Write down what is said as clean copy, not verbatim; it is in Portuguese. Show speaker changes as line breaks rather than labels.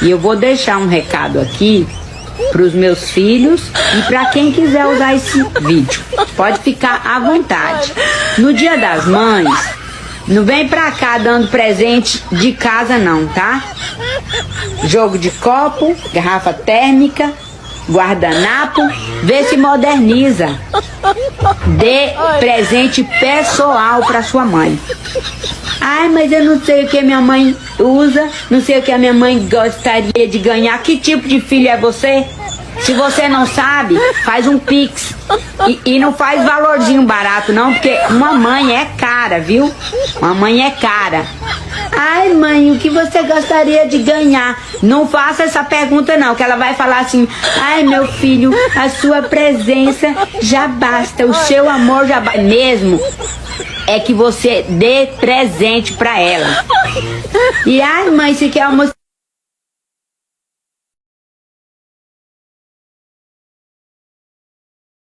E eu vou deixar um recado aqui para os meus filhos e para quem quiser usar esse vídeo. Pode ficar à vontade. No Dia das Mães, não vem pra cá dando presente de casa não, tá? Jogo de copo, garrafa térmica, guardanapo, vê se moderniza. Dê presente pessoal pra sua mãe. Ai, mas eu não sei o que a minha mãe usa, não sei o que a minha mãe gostaria de ganhar. Que tipo de filho é você? Se você não sabe, faz um Pix. E não faz valorzinho barato não, porque uma mãe é cara, viu? Uma mãe é cara. Ai, mãe, o que você gostaria de ganhar? Não faça essa pergunta não, que ela vai falar assim: ai, meu filho, a sua presença já basta, o seu amor já basta. Mesmo é que você dê presente pra ela. E ai, mãe, você quer almoçar?